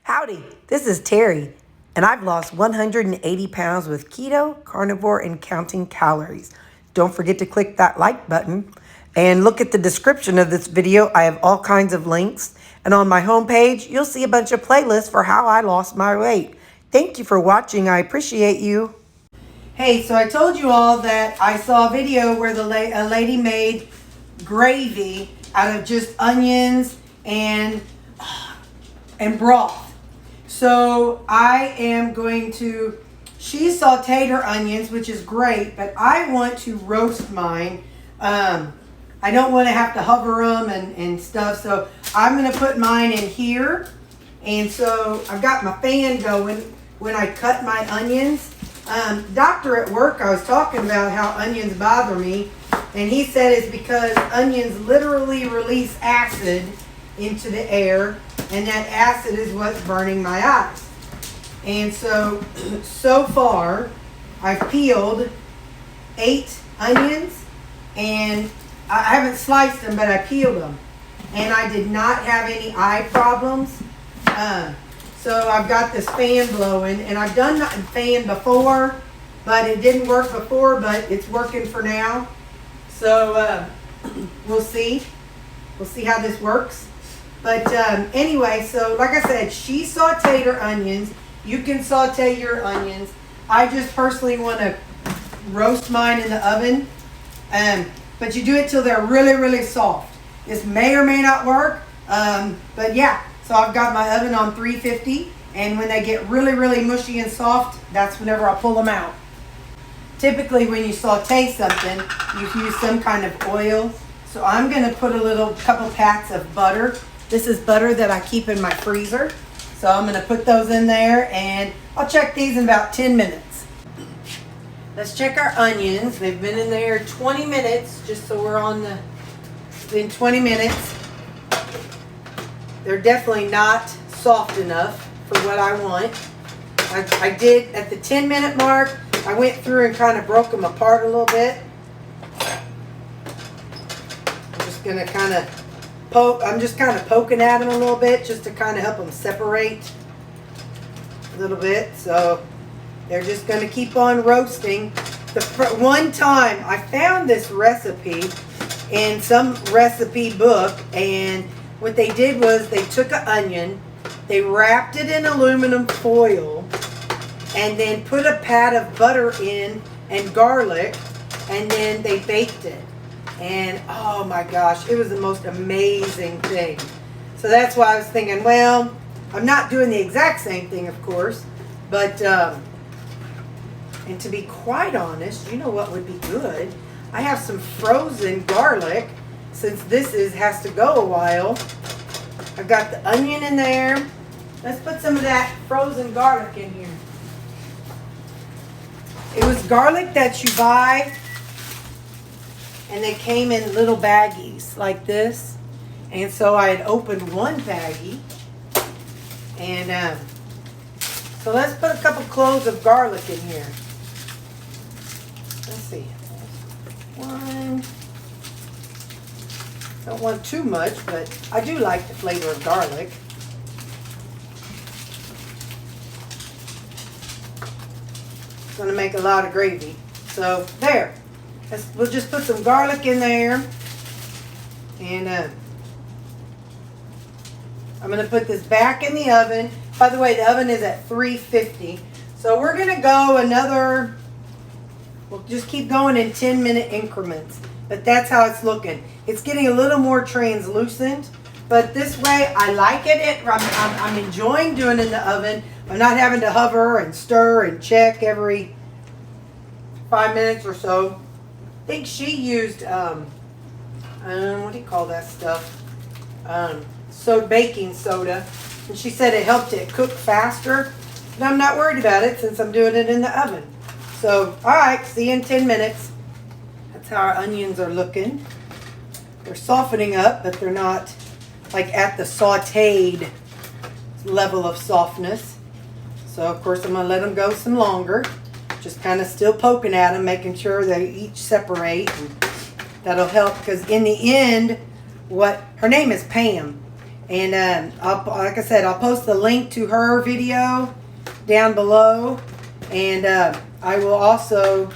Howdy, this is Terry, and I've lost 180 pounds with keto, carnivore, and counting calories. Don't forget to click that like button and look at the description of this video. I have all kinds of links, and on my homepage, you'll see a bunch of playlists for how I lost my weight. Thank you for watching. I appreciate you. Hey, so I told you all that I saw a video where a lady made gravy out of just onions and broth. So I am going to, she sauteed her onions, which is great, but I want to roast mine. I don't want to have to hover them and stuff, so I'm going to put mine in here. And so I've got my fan going when I cut my onions. Doctor at work, I was talking about how onions bother me, and he said it's because onions literally release acid into the air, and that acid is what's burning my eyes. And so far I've peeled 8 onions, and I haven't sliced them, but I peeled them, and I did not have any eye problems. So I've got this fan blowing, and I've done the fan before, but it didn't work before, but it's working for now. So we'll see how this works. But anyway, so like I said, she sauteed her onions. You can saute your onions. I just personally want to roast mine in the oven. But you do it till they're really, really soft. This may or may not work. But yeah, so I've got my oven on 350. And when they get really, really mushy and soft, that's whenever I pull them out. Typically when you saute something, you use some kind of oil. So I'm going to put a couple pats of butter. This is butter that I keep in my freezer. So I'm going to put those in there, and I'll check these in about 10 minutes. Let's check our onions. They've been in there 20 minutes, just so we're on in 20 minutes. They're definitely not soft enough for what I want. I did at the 10-minute mark, I went through and kind of broke them apart a little bit. I'm just going to kind of poking at them a little bit just to kind of help them separate a little bit. So they're just going to keep on roasting. One time I found this recipe in some recipe book, and what they did was they took an onion, they wrapped it in aluminum foil, and then put a pat of butter in and garlic, and then they baked it. And oh my gosh, it was the most amazing thing. So that's why I was thinking, well, I'm not doing the exact same thing, of course, but and to be quite honest, you know what would be good? I have some frozen garlic, since this has to go a while. I've got the onion in there. Let's put some of that frozen garlic in here. It was garlic that you buy, and they came in little baggies like this. And so I had opened one baggie. And so let's put a couple cloves of garlic in here. Let's see. One. Don't want too much, but I do like the flavor of garlic. It's going to make a lot of gravy. So there. We'll just put some garlic in there, and I'm going to put this back in the oven. By the way, the oven is at 350. So we're going to go we'll just keep going in 10-minute increments. But that's how it's looking. It's getting a little more translucent, but this way I like it. I'm enjoying doing it in the oven. I'm not having to hover and stir and check every 5 minutes or so. I think she used, what do you call that stuff? Baking soda. And she said it helped it cook faster. And I'm not worried about it since I'm doing it in the oven. So, alright, see you in 10 minutes. That's how our onions are looking. They're softening up, but they're not like at the sauteed level of softness. So, of course, I'm going to let them go some longer. Just kind of still poking at them, making sure they each separate. And that'll help, because in the end, her name is Pam. And like I said, I'll post the link to her video down below. And I will also,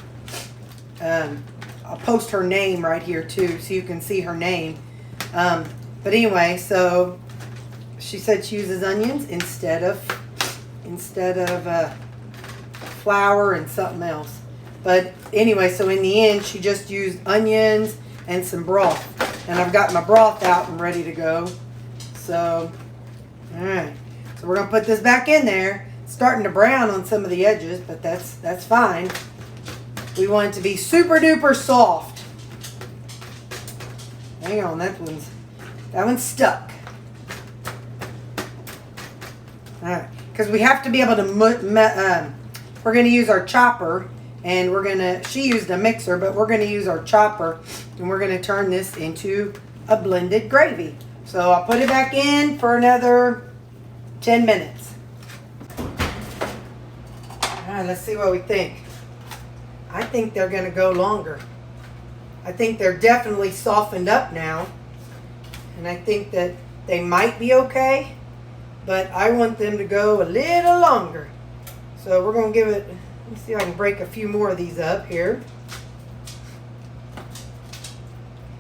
I'll post her name right here too, so you can see her name. But anyway, so she said she uses onions instead of flour and something else. But anyway, so in the end, she just used onions and some broth. And I've got my broth out and ready to go. So, all right. So we're going to put this back in there. It's starting to brown on some of the edges, but that's fine. We want it to be super duper soft. Hang on, that one's stuck. All right. Because we have to be able to, we're going to use our chopper, and she used a mixer, but we're going to use our chopper, and we're going to turn this into a blended gravy. So I'll put it back in for another 10 minutes. All right, let's see what we think. I think they're going to go longer. I think they're definitely softened up now, and I think that they might be okay. But I want them to go a little longer. So we're going to give it, let me see if I can break a few more of these up here.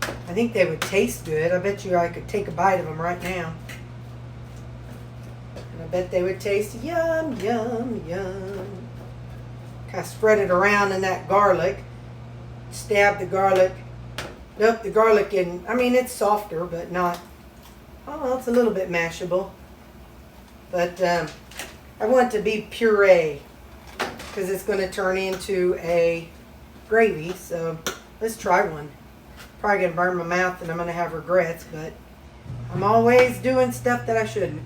I think they would taste good. I bet you I could take a bite of them right now. And I bet they would taste yum, yum, yum. Kind of spread it around in that garlic. Stab the garlic. Nope, the garlic in, I mean, it's softer, but not, oh, it's a little bit mashable. But I want it to be puree because it's going to turn into a gravy. So let's try one. Probably going to burn my mouth and I'm going to have regrets, but I'm always doing stuff that I shouldn't.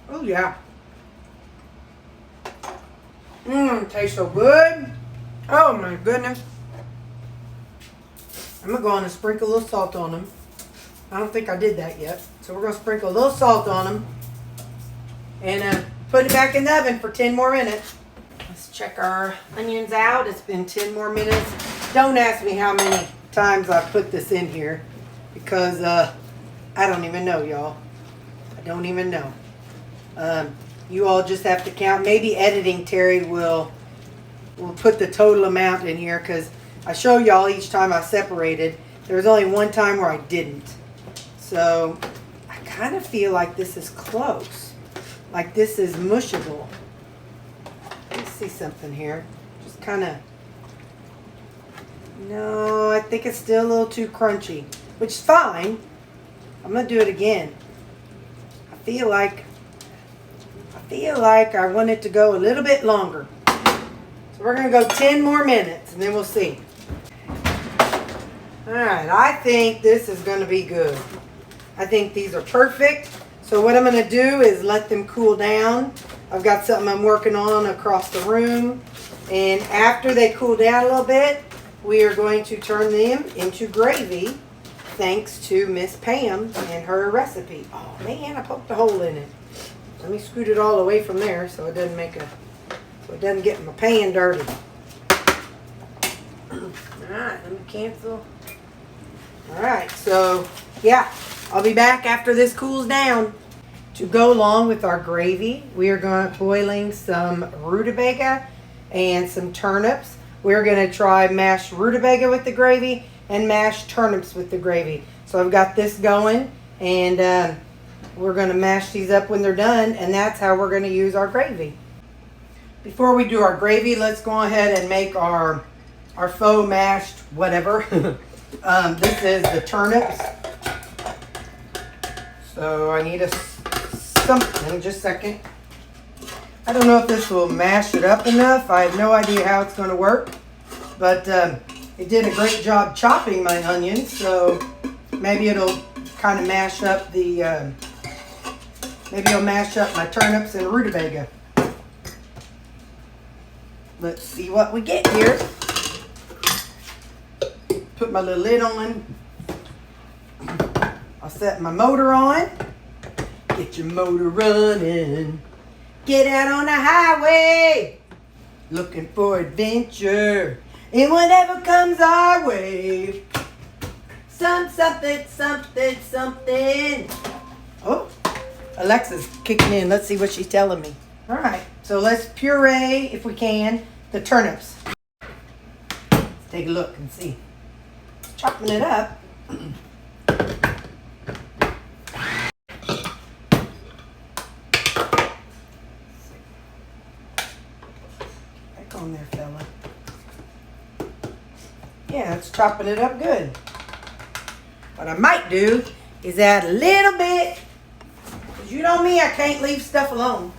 Oh yeah. Tastes so good. Oh my goodness. I'm going to go on and sprinkle a little salt on them. I don't think I did that yet. So we're going to sprinkle a little salt on them and put it back in the oven for 10 more minutes. Let's check our onions out. It's been 10 more minutes. Don't ask me how many times I put this in here because I don't even know, y'all. I don't even know. You all just have to count. Maybe editing, Terry will put the total amount in here because I show y'all each time I separated. There was only one time where I didn't. So I kind of feel like this is close. Like this is mushable. Let's see something here. Just kind of, no, I think it's still a little too crunchy, which is fine. I'm going to do it again. I feel like I want it to go a little bit longer. So we're going to go 10 more minutes and then we'll see. All right, I think this is going to be good. I think these are perfect. So what I'm going to do is let them cool down. I've got something I'm working on across the room. And after they cool down a little bit, we are going to turn them into gravy thanks to Miss Pam and her recipe. Oh man, I poked a hole in it. Let me scoot it all away from there so it doesn't get my pan dirty. All right, let me cancel. All right, so yeah, I'll be back after this cools down. To go along with our gravy, we are boiling some rutabaga and some turnips. We're going to try mashed rutabaga with the gravy and mashed turnips with the gravy. So I've got this going, and we're going to mash these up when they're done, and that's how we're going to use our gravy. Before we do our gravy, let's go ahead and make our faux mashed whatever. This is the turnips. So I need something, just a second. I don't know if this will mash it up enough. I have no idea how it's going to work. But it did a great job chopping my onions. So maybe it'll kind of mash up the, maybe it'll mash up my turnips and rutabaga. Let's see what we get here. Put my little lid on. I'll set my motor on. Get your motor running. Get out on the highway. Looking for adventure. And whatever comes our way. Something. Oh, Alexa's kicking in. Let's see what she's telling me. All right, so let's puree, if we can, the turnips. Let's take a look and see. Chopping it up. Back on there, fella. Yeah, it's chopping it up good. What I might do is add a little bit, because you know me, I can't leave stuff alone.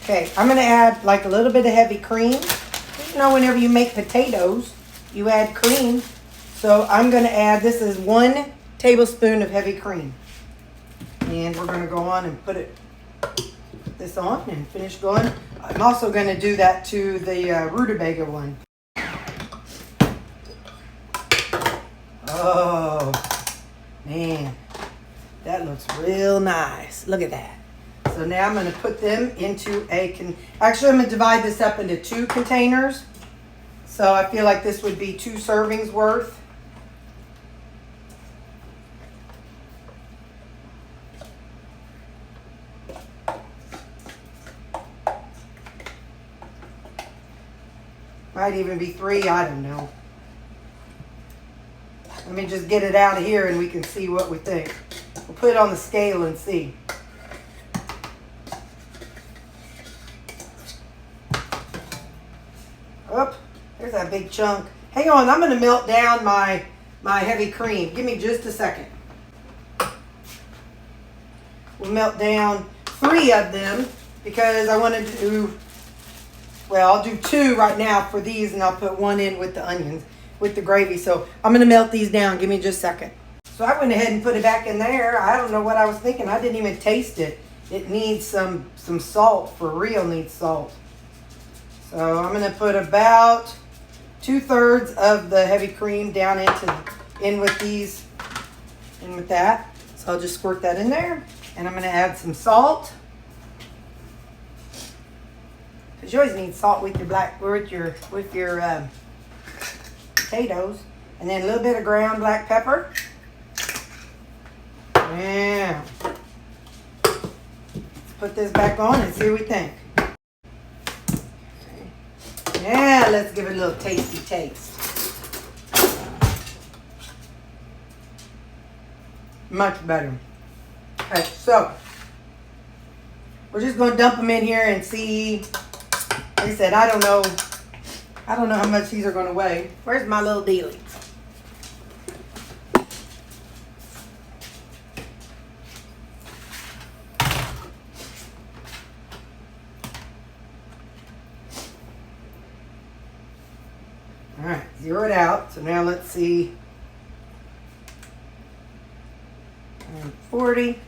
Okay, I'm going to add like a little bit of heavy cream. You know, whenever you make potatoes, you add cream. So I'm going to add, this is 1 tablespoon of heavy cream. And we're going to go on and put this on and finish going. I'm also going to do that to the rutabaga one. Oh, man, that looks real nice. Look at that. So now I'm going to put them into actually I'm going to divide this up into 2 containers. So I feel like this would be 2 servings worth. Might even be 3, I don't know. Let me just get it out of here and we can see what we think. We'll put it on the scale and see. Oh, there's that big chunk. Hang on, I'm going to melt down my heavy cream. Give me just a second. We'll melt down 3 of them because I want to do, well, I'll do 2 right now for these and I'll put 1 in with the onions, with the gravy. So I'm going to melt these down. Give me just a second. So I went ahead and put it back in there. I don't know what I was thinking. I didn't even taste it. It needs some salt, for real needs salt. So I'm going to put about 2/3 of the heavy cream down in with that. So I'll just squirt that in there. And I'm going to add some salt. Because you always need salt with your potatoes. And then a little bit of ground black pepper. Yeah. Let's put this back on and see what we think. Yeah, let's give it a little tasty taste. Much better. Okay, so we're just going to dump them in here and see. Like I said, I don't know how much these are going to weigh. Where's my little dealie? All right, zero it out. So now let's see. 40.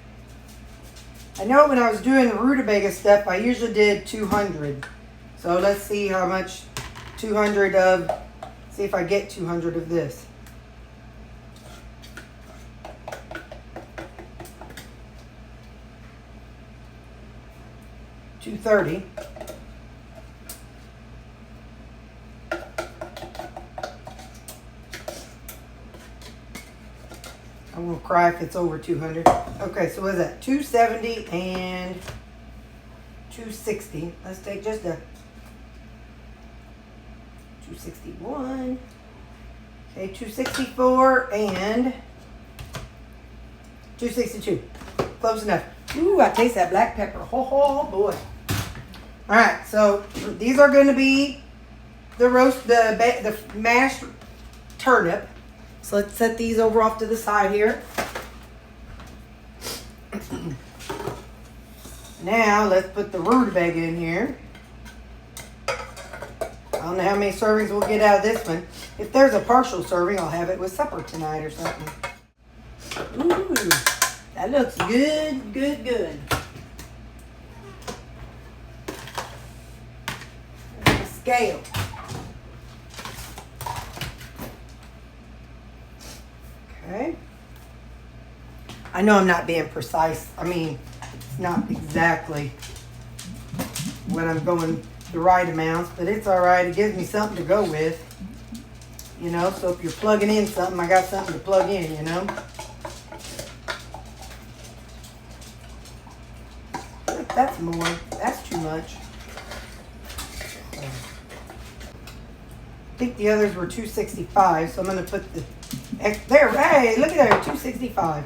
I know when I was doing the rutabaga stuff, I usually did 200. So let's see how much 200 of, see if I get 200 of this. $230. I won't cry if it's over 200. Okay, so what is that? 270 and 260. Let's take just a 261. Okay, 264 and 262. Close enough. Ooh, I taste that black pepper. Oh boy. All right, so these are going to be the mashed turnip. So let's set these over off to the side here. Now let's put the rutabaga in here. I don't know how many servings we'll get out of this one. If there's a partial serving, I'll have it with supper tonight or something. Ooh, that looks good, good, good. There's the scale. Okay. I know I'm not being precise. I mean, it's not exactly what I'm going the right amounts, but it's all right. It gives me something to go with, you know. So if you're plugging in something, I got something to plug in, you know. That's more. That's too much. I think the others were 265, so I'm going to put the there. Hey, look at there, 265.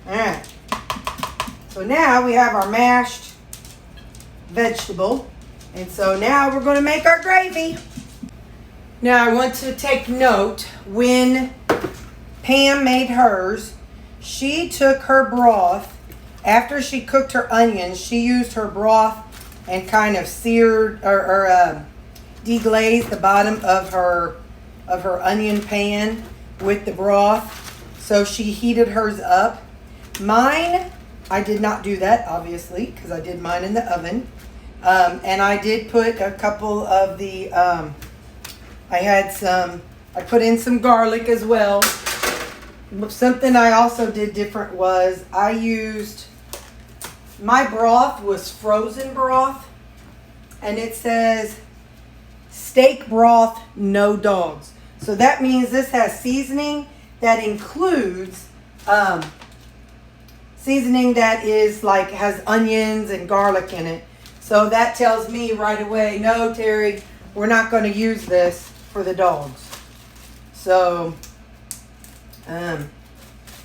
All right. So now we have our mashed vegetable, and so now we're going to make our gravy. Now I want to take note, when Pam made hers, she took her broth. After she cooked her onions, she used her broth and kind of seared or deglazed the bottom of her onion pan with the broth. So she heated hers up. Mine, I did not do that, obviously, because I did mine in the oven. And I did put a couple of the, I put in some garlic as well. Something I also did different was I used, my broth was frozen broth, and it says steak broth, no dogs. So that means this has seasoning that includes seasoning that is like has onions and garlic in it. So that tells me right away, no, Terry, we're not going to use this for the dogs. So, and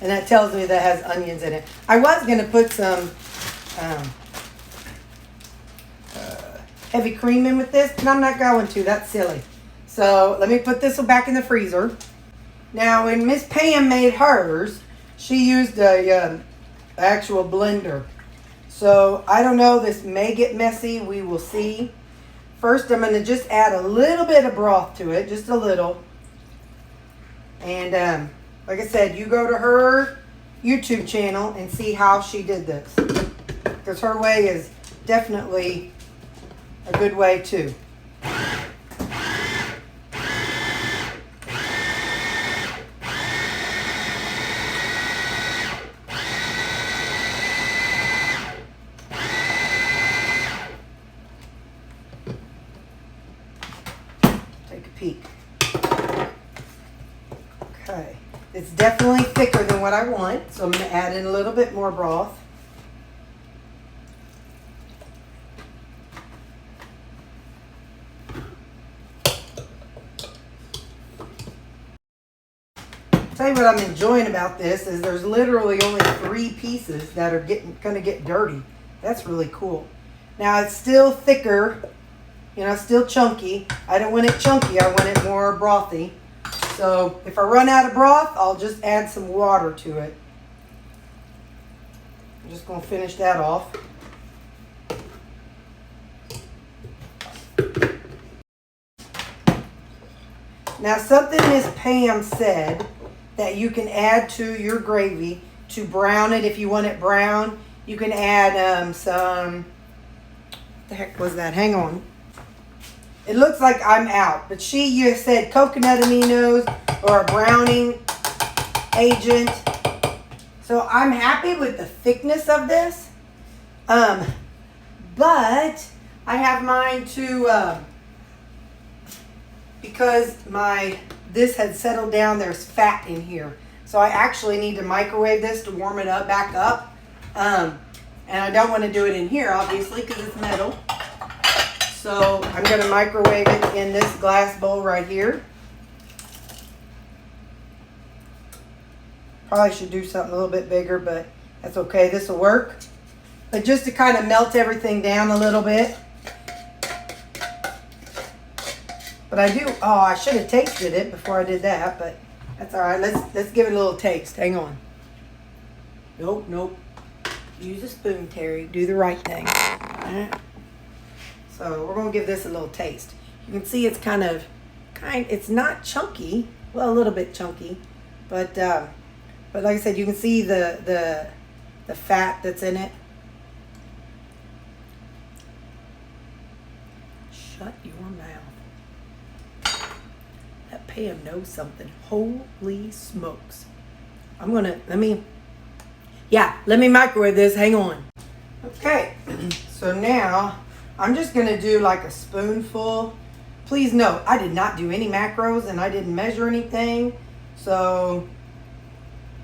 that tells me that has onions in it. I was going to put some heavy cream in with this, but I'm not going to. That's silly. So let me put this one back in the freezer. Now, when Miss Pam made hers, she used a actual blender. So I don't know. This may get messy. We will see. First, I'm going to just add a little bit of broth to it, just a little. And like I said, you go to her YouTube channel and see how she did this, because her way is definitely a good way too. Take a peek. Okay, it's definitely thicker than what I want, so I'm going to add in a little bit more broth. Tell you what I'm enjoying about this is there's literally only 3 pieces that are going to get dirty. That's really cool. Now it's still thicker, you know, still chunky. I don't want it chunky, I want it more brothy. So if I run out of broth, I'll just add some water to it. I'm just going to finish that off. Now, something Miss Pam said that you can add to your gravy to brown it if you want it brown. You can add some, what the heck was that? Hang on. It looks like I'm out, but you said coconut aminos or a browning agent. So I'm happy with the thickness of this. But I have mine to, because this had settled down, there's fat in here. So I actually need to microwave this to warm it up back up. And I don't want to do it in here, obviously, because it's metal. So I'm going to microwave it in this glass bowl right here. Probably should do something a little bit bigger, but that's okay. This will work. But just to kind of melt everything down a little bit. But I should have tasted it before I did that, but that's all right. Let's give it a little taste. Hang on. Nope. Use a spoon, Terry. Do the right thing. All right. So we're going to give this a little taste. You can see it's it's not chunky. Well, a little bit chunky. But like I said, you can see the fat that's in it. Shut your mouth. That Pam knows something. Holy smokes. Let me microwave this. Hang on. Okay. So now I'm just going to do like a spoonful. Please note, I did not do any macros and I didn't measure anything. So,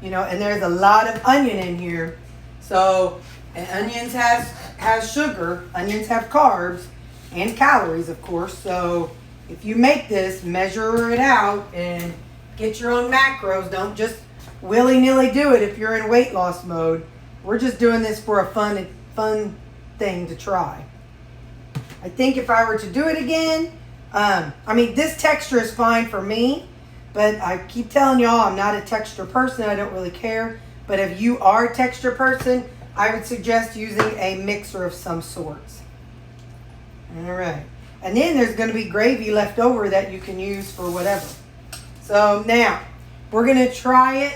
you know, and there's a lot of onion in here. So, and onions has sugar. Onions have carbs and calories, of course. So, if you make this, measure it out and get your own macros. Don't just willy-nilly do it if you're in weight loss mode. We're just doing this for a fun thing to try. I think if I were to do it again, I mean, this texture is fine for me, but I keep telling y'all I'm not a texture person. I don't really care. But if you are a texture person, I would suggest using a mixer of some sorts. All right. And then there's going to be gravy left over that you can use for whatever. So now, we're going to try it.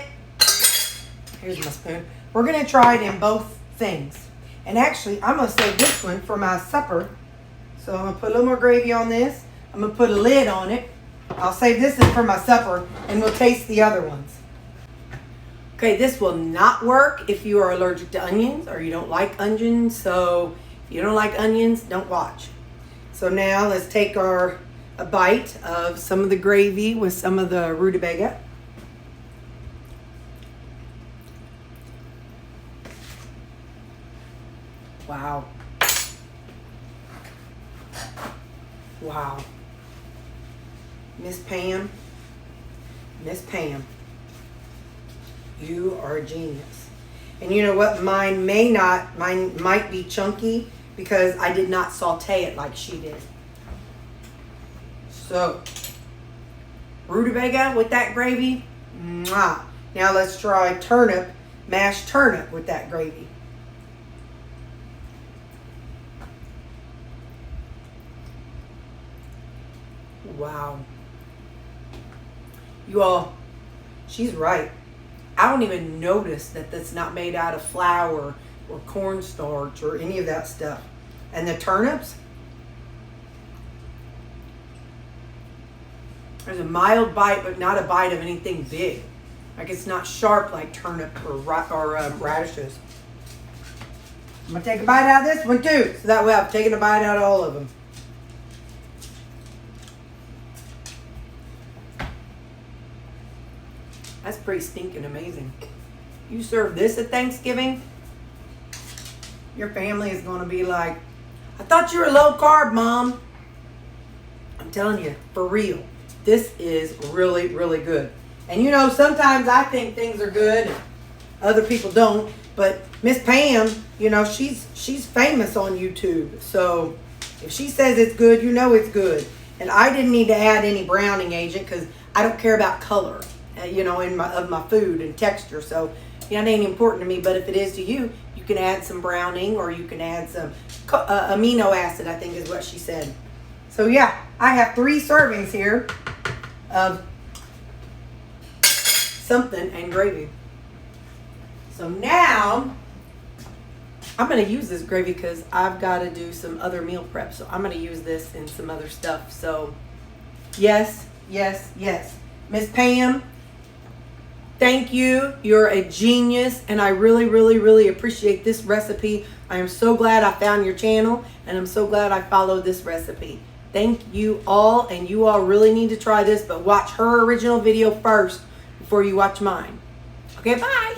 Here's my spoon. We're going to try it in both things. And actually, I'm going to save this one for my supper. So I'm going to put a little more gravy on this. I'm going to put a lid on it. I'll save this one for my supper, and we'll taste the other ones. Okay, this will not work if you are allergic to onions or you don't like onions. So if you don't like onions, don't watch. So now let's take a bite of some of the gravy with some of the rutabaga. Wow. Wow. Miss Pam, you are a genius. And you know what? Mine might be chunky because I did not saute it like she did. So, rutabaga with that gravy, mwah. Now let's try mashed turnip with that gravy. Wow. You all, she's right. I don't even notice that that's not made out of flour or cornstarch or any of that stuff. And the turnips, there's a mild bite, but not a bite of anything big. Like it's not sharp like turnip or radishes. I'm going to take a bite out of this one too. So that way I've taken a bite out of all of them. That's pretty stinking amazing. You serve this at Thanksgiving, your family is going to be like, I thought you were low carb, Mom. I'm telling you, for real, this is really, really good. And you know, sometimes I think things are good and other people don't. But Miss Pam, you know, she's famous on YouTube. So if she says it's good, you know it's good. And I didn't need to add any browning agent because I don't care about color. You know, of my food and texture. So, you know, it ain't important to me. But if it is to you, you can add some browning or you can add some amino acid, I think is what she said. So, yeah, I have 3 servings here of something and gravy. So now, I'm going to use this gravy because I've got to do some other meal prep. So, I'm going to use this in some other stuff. So, yes, yes, yes. Miss Pam, thank you. You're a genius, and I really, really, really appreciate this recipe. I am so glad I found your channel, and I'm so glad I followed this recipe. Thank you all, and you all really need to try this, but watch her original video first before you watch mine. Okay, bye.